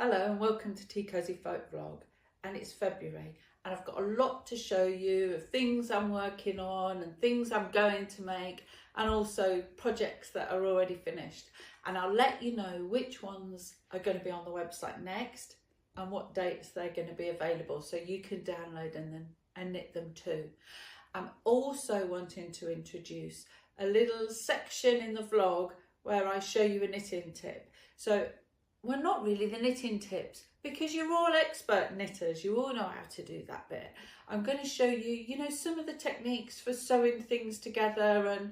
Hello and welcome to TeaCosyFolk's vlog, and it's February and I've got a lot to show you of things I'm working on and things I'm going to make, and also projects that are already finished, and I'll let you know which ones are going to be on the website next and what dates they're going to be available so you can download them and knit them too. I'm also wanting to introduce a little section in the vlog where I show you a knitting tip. So well, not really the knitting tips, because you're all expert knitters, you all know how to do that bit. I'm going to show you, some of the techniques for sewing things together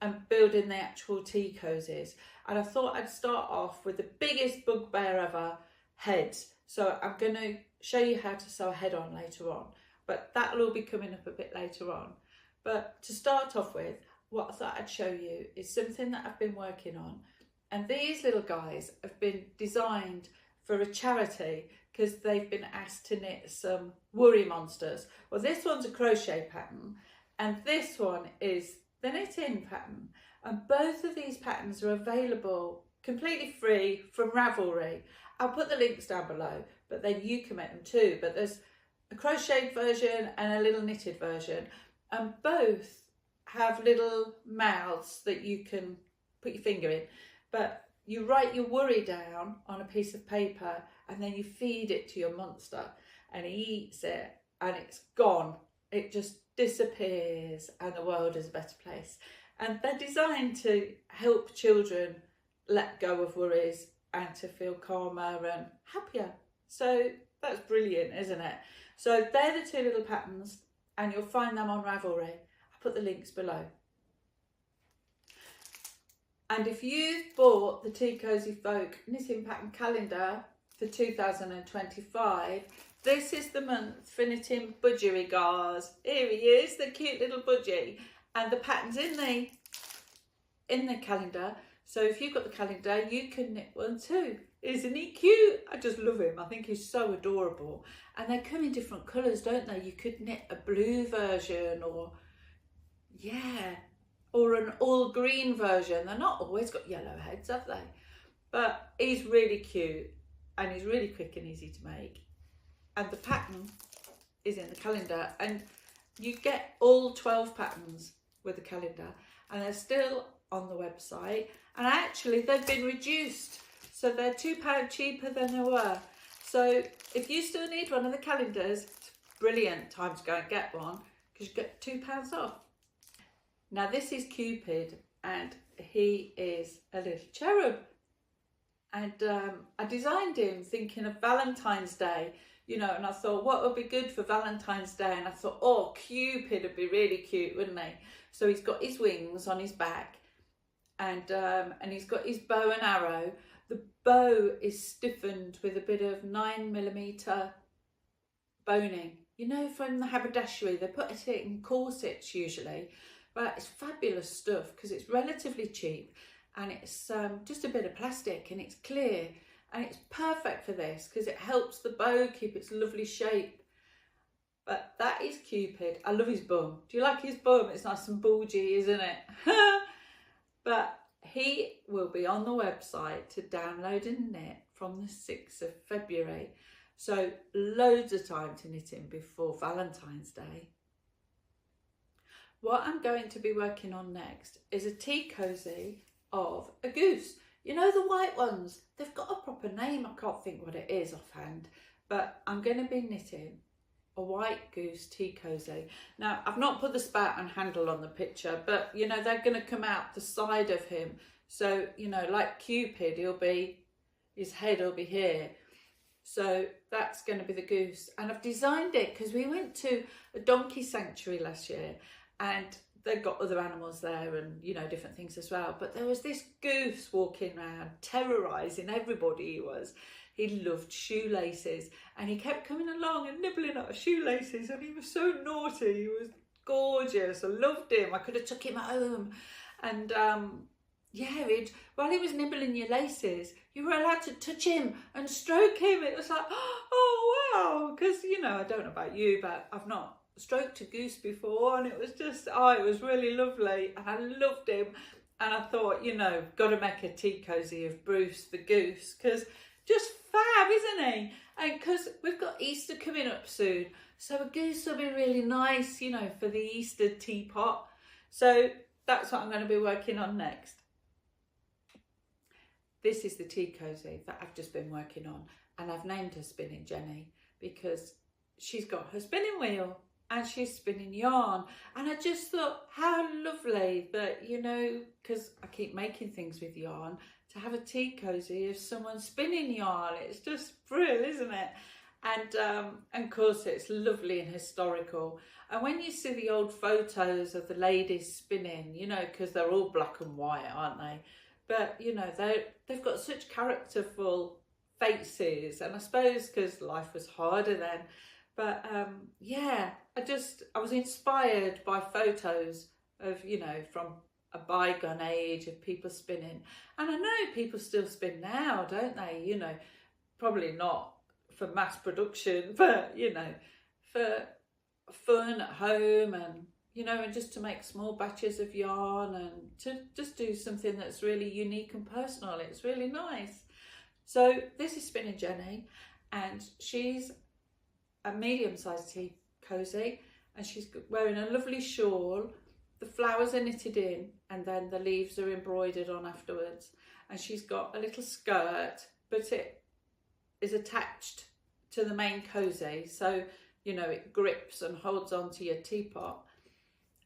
and building the actual tea cozies. And I thought I'd start off with the biggest bugbear ever, heads. So I'm going to show you how to sew a head on later on, but that'll all be coming up a bit later on. But to start off with, what I thought I'd show you is something that I've been working on. And these little guys have been designed for a charity because they've been asked to knit some worry monsters. Well, this one's a crochet pattern and this one is the knitting pattern. And both of these patterns are available completely free from Ravelry. I'll put the links down below, but then you can make them too. But there's a crocheted version and a little knitted version. And both have little mouths that you can put your finger in. But you write your worry down on a piece of paper and then you feed it to your monster and he eats it and it's gone. It just disappears and the world is a better place. And they're designed to help children let go of worries and to feel calmer and happier. So that's brilliant, isn't it? So they're the two little patterns and you'll find them on Ravelry. I'll put the links below. And if you've bought the TeaCosyFolk knitting pattern calendar for 2025, this is the month for knitting Budgie regards. Here he is, the cute little Budgie. And the pattern's in the calendar. So if you've got the calendar, you can knit one too. Isn't he cute? I just love him. I think he's so adorable. And they come in different colours, don't they? You could knit a blue version or, or an all green version. They're not always got yellow heads, have they? But he's really cute and he's really quick and easy to make. And the pattern is in the calendar and you get all 12 patterns with the calendar and they're still on the website, and actually they've been reduced. So they're £2 cheaper than they were. So if you still need one of the calendars, it's a brilliant time to go and get one because you get £2 off. Now this is Cupid and he is a little cherub, and I designed him thinking of Valentine's Day, and I thought what would be good for Valentine's Day, and I thought, oh, Cupid would be really cute, wouldn't he? So he's got his wings on his back and he's got his bow and arrow. The bow is stiffened with a bit of 9mm boning. From the haberdashery, they put it in corsets usually. But it's fabulous stuff because it's relatively cheap and it's just a bit of plastic and it's clear, and it's perfect for this because it helps the bow keep its lovely shape. But that is Cupid. I love his bum. Do you like his bum? It's nice and bulgy, isn't it? But he will be on the website to download and knit from the 6th of February. So loads of time to knit him before Valentine's Day. What I'm going to be working on next is a tea cosy of a goose. The white ones, they've got a proper name. I can't think what it is offhand, but I'm going to be knitting a white goose tea cosy. Now, I've not put the spout and handle on the picture, but they're going to come out the side of him. So, like Cupid, his head will be here. So that's going to be the goose. And I've designed it because we went to a donkey sanctuary last year, and they've got other animals there and, different things as well. But there was this goose walking around, terrorising everybody he was. He loved shoelaces and he kept coming along and nibbling at shoelaces, and he was so naughty. He was gorgeous. I loved him. I could have took him home. And, while he was nibbling your laces, you were allowed to touch him and stroke him. It was like, oh, wow. Because, I don't know about you, but I've not stroked a goose before, and it was just, it was really lovely and I loved him. And I thought, got to make a tea cosy of Bruce the goose because just fab, isn't he? And because we've got Easter coming up soon, so a goose will be really nice, you know, for the Easter teapot. So that's what I'm going to be working on next. This is the tea cosy that I've just been working on, and I've named her Spinning Jenny because she's got her spinning wheel and she's spinning yarn. And I just thought how lovely that, you know, because I keep making things with yarn, to have a tea cosy of someone spinning yarn. It's just brilliant, isn't it? And of course it's lovely and historical. And when you see the old photos of the ladies spinning, you know, because they're all black and white, aren't they? But, you know, they've got such characterful faces. And I suppose because life was harder then. But, yeah, I was inspired by photos of, you know, from a bygone age of people spinning. And I know people still spin now, don't they? You know, probably not for mass production, but, you know, for fun at home and, you know, and just to make small batches of yarn and to just do something that's really unique and personal. It's really nice. So this is Spinning Jenny, and she's a medium-sized tea cosy, and she's wearing a lovely shawl. The flowers are knitted in and then the leaves are embroidered on afterwards. And she's got a little skirt, but it is attached to the main cosy, so, you know, it grips and holds onto your teapot.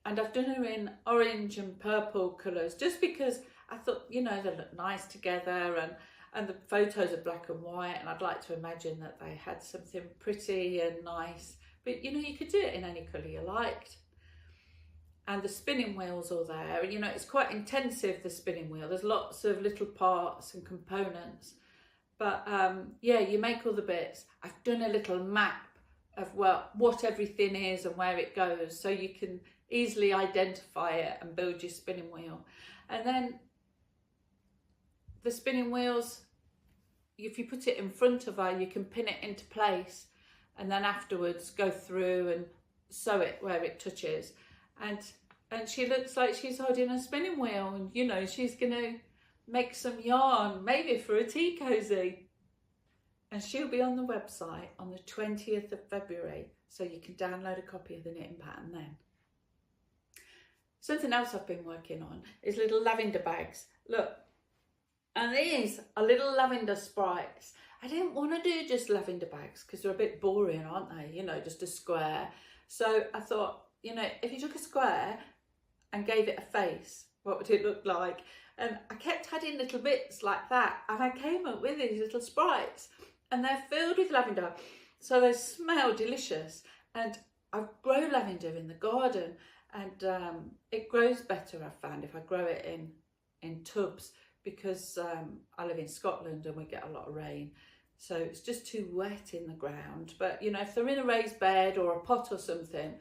And I've done her in orange and purple colours just because I thought, you know, they look nice together, and the photos are black and white, and I'd like to imagine that they had something pretty and nice. But, you know, you could do it in any colour you liked. And the spinning wheel's all there, and, you know, it's quite intensive, the spinning wheel. There's lots of little parts and components. But, yeah, you make all the bits. I've done a little map of, well, what everything is and where it goes, so you can easily identify it and build your spinning wheel. And then the spinning wheels, if you put it in front of her, you can pin it into place, and then afterwards go through and sew it where it touches. And she looks like she's holding a spinning wheel, and, you know, she's going to make some yarn, maybe for a tea cosy. And she'll be on the website on the 20th of February, so you can download a copy of the knitting pattern then. Something else I've been working on is little lavender bags. Look, and these are little lavender sprites. I didn't want to do just lavender bags because they're a bit boring, aren't they? You know, just a square. So I thought, you know, if you took a square and gave it a face, what would it look like? And I kept adding little bits like that, and I came up with these little sprites, and they're filled with lavender, so they smell delicious. And I grow lavender in the garden, and it grows better, I've found, if I grow it in tubs, because I live in Scotland and we get a lot of rain, so it's just too wet in the ground. But, you know, if they're in a raised bed or a pot or something,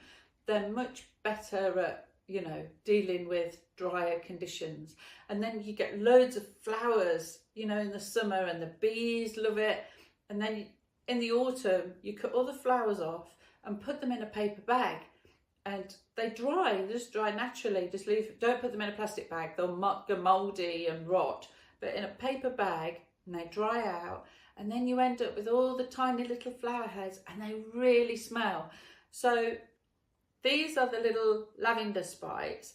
they're much better at, you know, dealing with drier conditions. And then you get loads of flowers, you know, in the summer, and the bees love it. And then in the autumn, you cut all the flowers off and put them in a paper bag, and they dry, they just dry naturally. Just don't put them in a plastic bag, they'll go mouldy and rot. But in a paper bag, and they dry out, and then you end up with all the tiny little flower heads, and they really smell. So these are the little lavender sprites,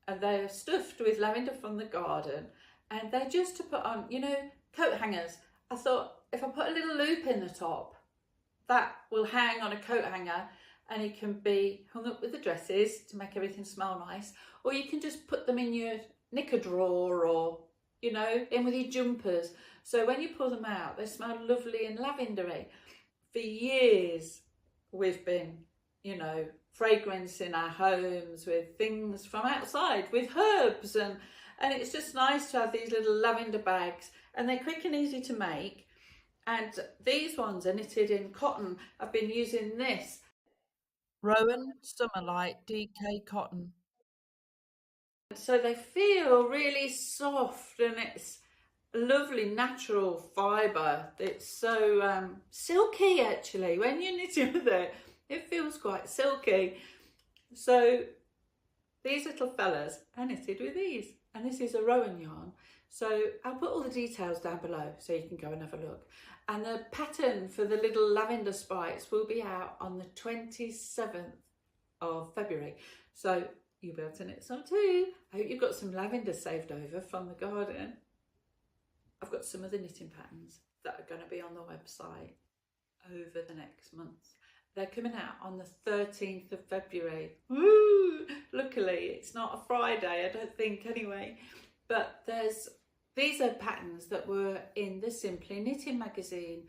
and they're stuffed with lavender from the garden, and they're just to put on, you know, coat hangers. I thought, if I put a little loop in the top, that will hang on a coat hanger, and it can be hung up with the dresses to make everything smell nice. Or you can just put them in your knicker drawer, or, you know, in with your jumpers. So when you pull them out, they smell lovely and lavendery. For years, we've been, you know, fragrance in our homes with things from outside, with herbs, and it's just nice to have these little lavender bags, and they're quick and easy to make. And these ones are knitted in cotton. I've been using this Rowan Summerlight DK cotton, so they feel really soft, and it's lovely natural fibre. It's so silky, actually. When you're knitting with it, it feels quite silky. So these little fellas are knitted with these, and this is a Rowan yarn. So I'll put all the details down below so you can go and have a look. And the pattern for the little lavender spikes will be out on the 27th of February. So you'll be able to knit some too. I hope you've got some lavender saved over from the garden. I've got some of the knitting patterns that are going to be on the website over the next month. They're coming out on the 13th of February. Woo! Luckily, it's not a Friday, I don't think anyway. But these are patterns that were in the Simply Knitting magazine,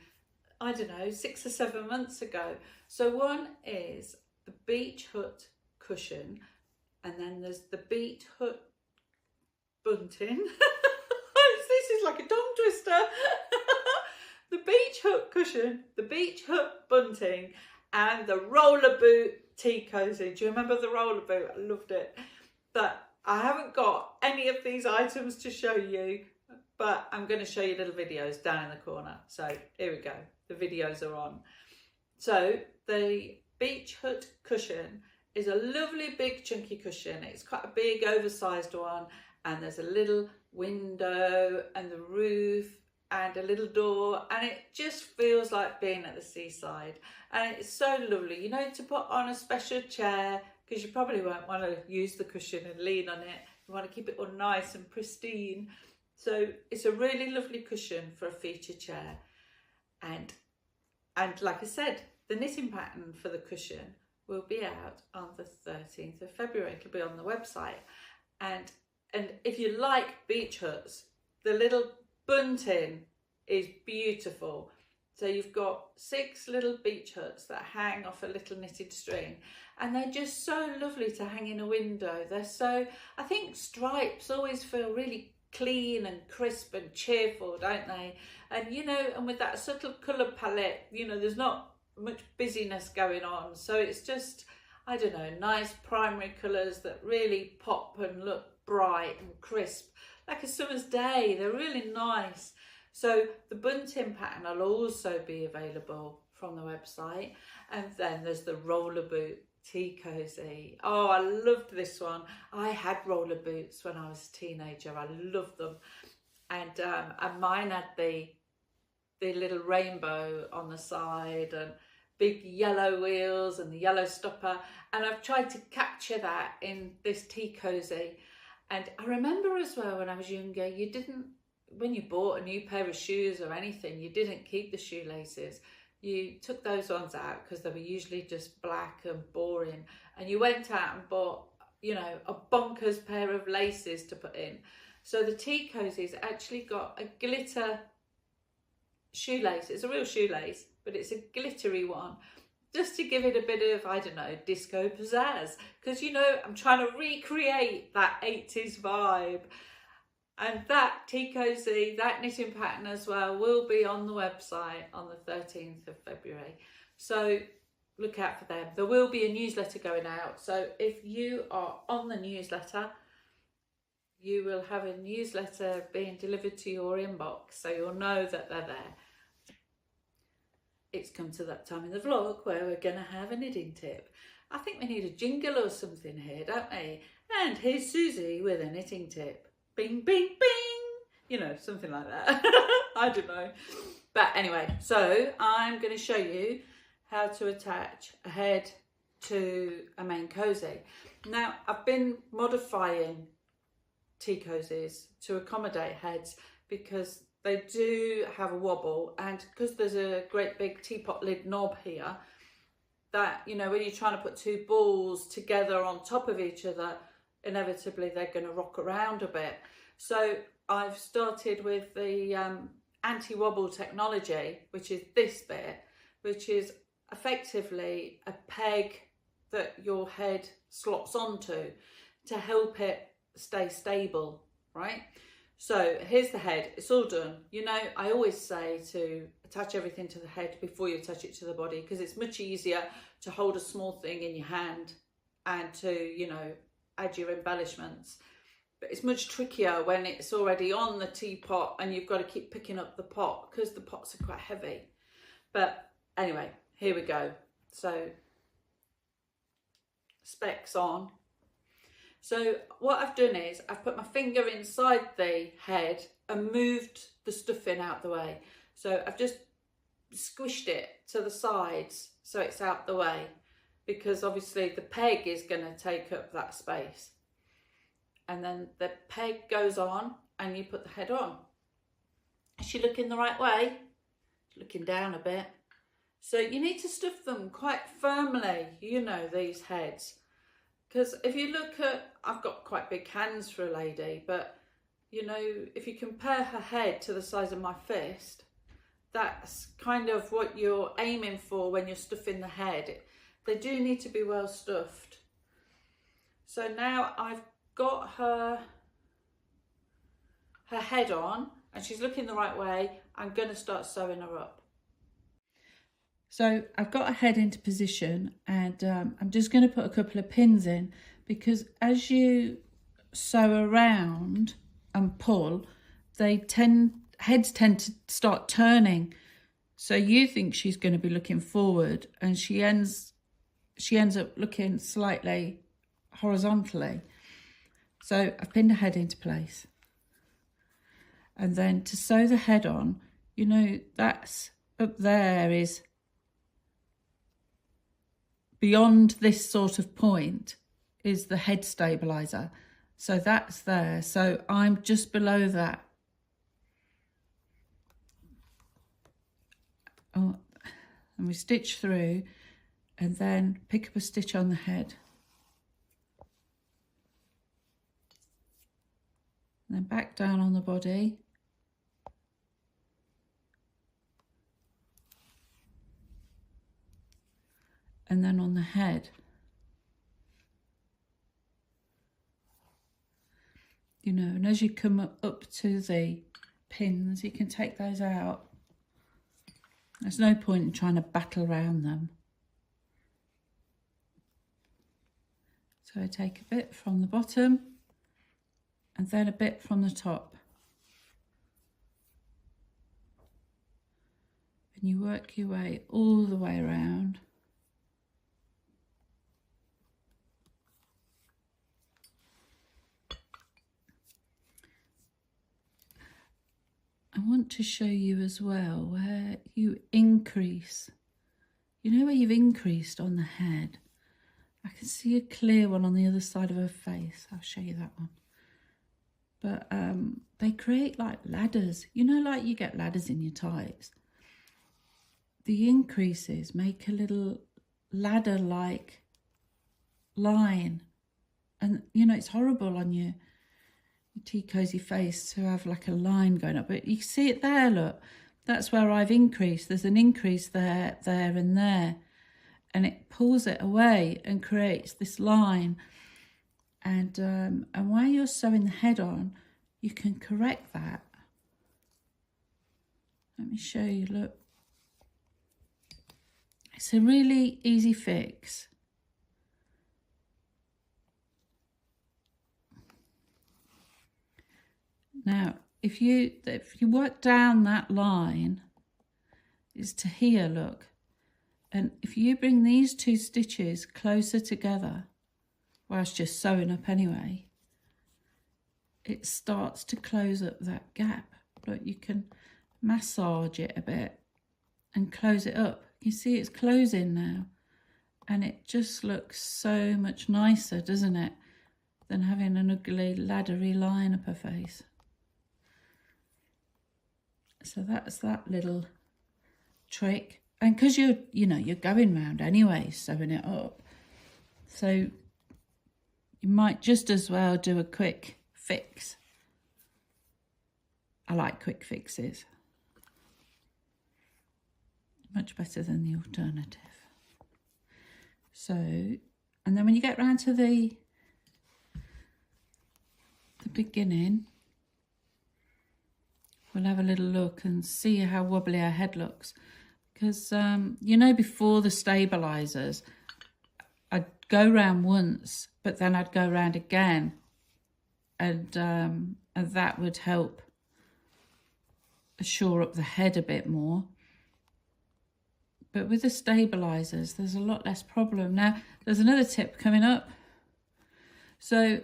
I don't know, 6 or 7 months ago. So one is the Beach Hut cushion, and then there's the Beach Hut bunting. This is like a tongue twister. The Beach Hut cushion, the Beach Hut bunting, and the roller boot tea cozy. Do you remember the roller boot? I loved it. But I haven't got any of these items to show you, but I'm going to show you little videos down in the corner. So here we go. The videos are on. So the Beach Hut cushion is a lovely big chunky cushion. It's quite a big oversized one, and there's a little window and the roof and a little door, and it just feels like being at the seaside, and it's so lovely, you know, to put on a special chair, because you probably won't want to use the cushion and lean on it. You want to keep it all nice and pristine. So it's a really lovely cushion for a feature chair. And like I said, the knitting pattern for the cushion will be out on the 13th of February. It'll be on the website. And if you like beach huts, the little bunting is beautiful. So you've got 6 little beach huts that hang off a little knitted string, and they're just so lovely to hang in a window. They're so, I think stripes always feel really clean and crisp and cheerful, don't they? And you know, and with that subtle colour palette, you know, there's not much busyness going on. So it's just, I don't know, nice primary colours that really pop and look bright and crisp, like a summer's day. They're really nice. So the bunting pattern will also be available from the website. And then there's the roller boot tea cozy. Oh, I loved this one. I had roller boots when I was a teenager. I loved them. And mine had the little rainbow on the side and big yellow wheels and the yellow stopper. And I've tried to capture that in this tea cozy. And I remember as well, when I was younger, you didn't, when you bought a new pair of shoes or anything, you didn't keep the shoelaces. You took those ones out because they were usually just black and boring. And you went out and bought, you know, a bonkers pair of laces to put in. So the tea cozy's actually got a glitter shoelace. It's a real shoelace, but it's a glittery one, just to give it a bit of, I don't know, disco pizzazz. Because, you know, I'm trying to recreate that 80s vibe. And that tea cozy, that knitting pattern as well, will be on the website on the 13th of February. So look out for them. There will be a newsletter going out. So if you are on the newsletter, you will have a newsletter being delivered to your inbox. So you'll know that they're there. It's come to that time in the vlog where we're going to have a knitting tip. I think we need a jingle or something here, don't we? And here's Suzy with a knitting tip. Bing, bing, bing. You know, something like that. I don't know. But anyway, so I'm going to show you how to attach a head to a main cozy. Now, I've been modifying tea cozies to accommodate heads because they do have a wobble, and because there's a great big teapot lid knob here, that, you know, when you're trying to put 2 balls together on top of each other, inevitably they're going to rock around a bit. So I've started with the anti-wobble technology, which is this bit, which is effectively a peg that your head slots onto to help it stay stable, right? So here's the head. It's all done. You know, I always say to attach everything to the head before you attach it to the body, because it's much easier to hold a small thing in your hand and to, you know, add your embellishments. But it's much trickier when it's already on the teapot and you've got to keep picking up the pot because the pots are quite heavy. But anyway, here we go. So specs on. So what I've done is I've put my finger inside the head and moved the stuffing out the way. So I've just squished it to the sides so it's out the way, because obviously the peg is going to take up that space. And then the peg goes on and you put the head on. Is she looking the right way? She's looking down a bit. So you need to stuff them quite firmly, you know, these heads. Because if you look at, I've got quite big hands for a lady, but you know, if you compare her head to the size of my fist, that's kind of what you're aiming for when you're stuffing the head. They do need to be well stuffed. So now I've got her head on and she's looking the right way. I'm going to start sewing her up. So I've got her head into position, and I'm just going to put a couple of pins in, because as you sew around and pull, heads tend to start turning. So you think she's going to be looking forward, and she ends up looking slightly horizontally. So I've pinned her head into place. And then to sew the head on, you know, that's up there is beyond this sort of point is the head stabilizer. So that's there. So I'm just below that. Oh, and we stitch through and then pick up a stitch on the head. And then back down on the body. And then on the head. You know, and as you come up to the pins, you can take those out. There's no point in trying to battle around them. So I take a bit from the bottom and then a bit from the top. And you work your way all the way around. I want to show you as well where you increase. You know where you've increased on the head? I can see a clear one on the other side of her face. I'll show you that one. But they create like ladders. You know, like you get ladders in your tights. The increases make a little ladder-like line. And, you know, it's horrible on your tea cozy face to have like a line going up, but you see it there, look, that's where I've increased. There's an increase there, there and there, and it pulls it away and creates this line. And while you're sewing the head on, you can correct that. Let me show you, look, it's a really easy fix. Now, if you work down that line, it's to here, look. And if you bring these two stitches closer together, whilst just sewing up anyway, it starts to close up that gap. Look, you can massage it a bit and close it up. You see it's closing now. And it just looks so much nicer, doesn't it, than having an ugly laddery line up her face. So that's that little trick. And because you're going round anyway, sewing it up. So you might just as well do a quick fix. I like quick fixes. Much better than the alternative. So, and then when you get round to the beginning, we'll have a little look and see how wobbly our head looks. Because, you know, before the stabilisers, I'd go round once, but then I'd go round again. And that would help shore up the head a bit more. But with the stabilisers, there's a lot less problem. Now, there's another tip coming up. So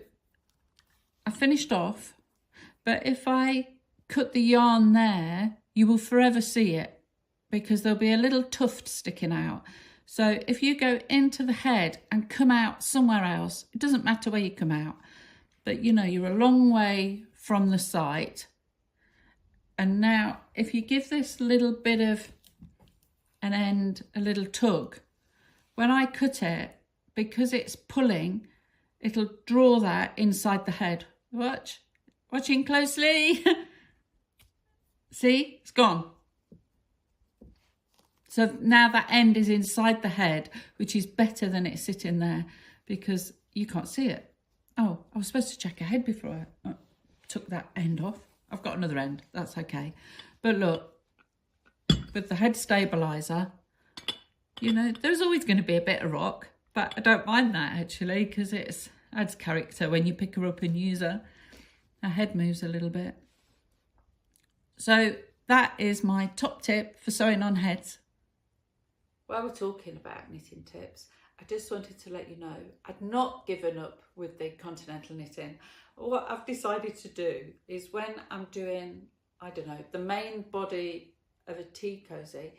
I finished off, but if I cut the yarn there, you will forever see it because there'll be a little tuft sticking out. So if you go into the head and come out somewhere else, it doesn't matter where you come out, but you know, you're a long way from the site. And now if you give this little bit of an end a little tug, when I cut it, because it's pulling, it'll draw that inside the head. Watching closely. See, it's gone. So now that end is inside the head, which is better than it sitting there because you can't see it. Oh, I was supposed to check ahead before I took that end off. I've got another end, that's okay. But look, with the head stabiliser, you know, there's always going to be a bit of rock, but I don't mind that actually because it adds character when you pick her up and use her. Her head moves a little bit. So that is my top tip for sewing on heads. While we're talking about knitting tips, I just wanted to let you know I'd not given up with the continental knitting. What I've decided to do is when I'm doing, I don't know, the main body of a tea cosy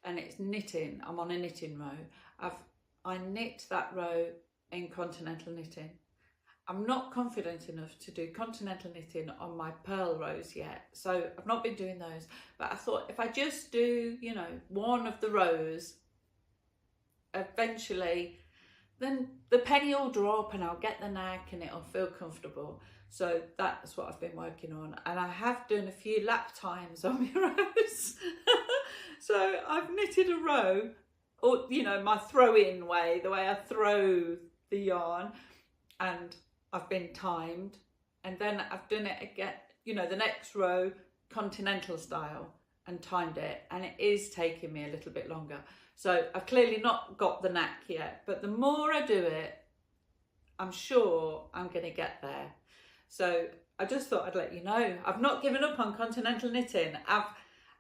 and it's knitting, I'm on a knitting row, I knit that row in continental knitting. I'm not confident enough to do continental knitting on my pearl rows yet, so I've not been doing those, but I thought if I just do, you know, one of the rows, eventually then the penny will drop and I'll get the knack and it'll feel comfortable. So that's what I've been working on, and I have done a few lap times on my rows. So I've knitted a row, or you know, my throw-in way, the way I throw the yarn, and I've been timed, and then I've done it again, you know, the next row continental style and timed it, and it is taking me a little bit longer. So I've clearly not got the knack yet, but the more I do it, I'm sure I'm going to get there. So I just thought I'd let you know. I've not given up on continental knitting.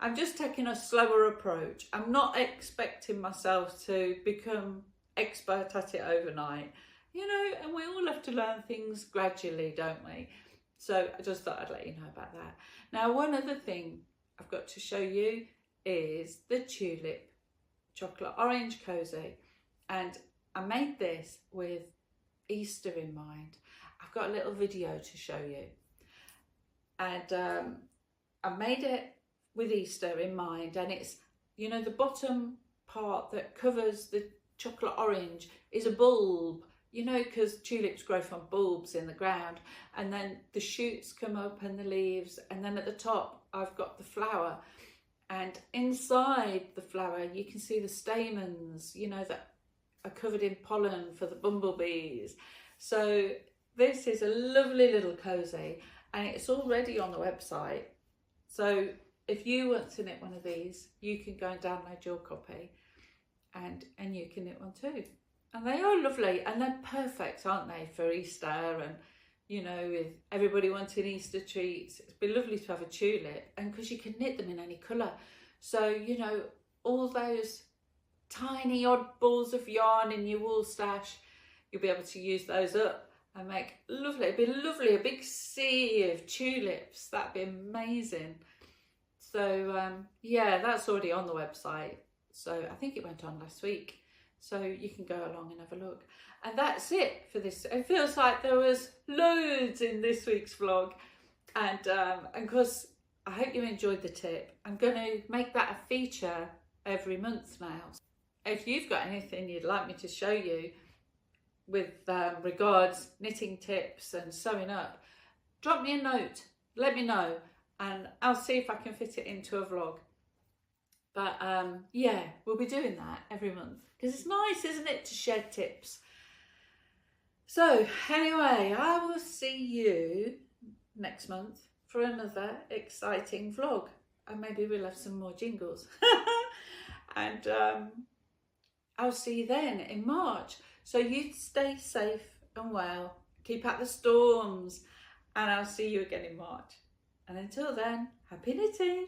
I'm just taking a slower approach. I'm not expecting myself to become expert at it overnight. You know, and we all have to learn things gradually, don't we? So I just thought I'd let you know about that. Now, one other thing I've got to show you is the tulip chocolate orange cosy. And I made this with Easter in mind. I've got a little video to show you. And I made it with Easter in mind. And it's, you know, the bottom part that covers the chocolate orange is a bulb. You know, because tulips grow from bulbs in the ground, and then the shoots come up and the leaves, and then at the top I've got the flower, and inside the flower you can see the stamens, you know, that are covered in pollen for the bumblebees. So this is a lovely little cosy, and it's already on the website. So if you want to knit one of these, you can go and download your copy, and you can knit one too. And they are lovely, and they're perfect, aren't they, for Easter? And, you know, with everybody wanting Easter treats, it'd be lovely to have a tulip, and because you can knit them in any colour. So, you know, all those tiny odd balls of yarn in your wool stash, you'll be able to use those up and make lovely, it'd be lovely, a big sea of tulips. That'd be amazing. So, yeah, that's already on the website. So I think it went on last week. So you can go along and have a look. And that's it for this. It feels like there was loads in this week's vlog. And of course, I hope you enjoyed the tip. I'm going to make that a feature every month now. If you've got anything you'd like me to show you with regards knitting tips and sewing up, drop me a note, let me know, and I'll see if I can fit it into a vlog. But yeah, we'll be doing that every month because it's nice, isn't it, to share tips. So anyway, I will see you next month for another exciting vlog, and maybe we'll have some more jingles. And I'll see you then in March. So you stay safe and well, keep out the storms, and I'll see you again in March. And until then, happy knitting.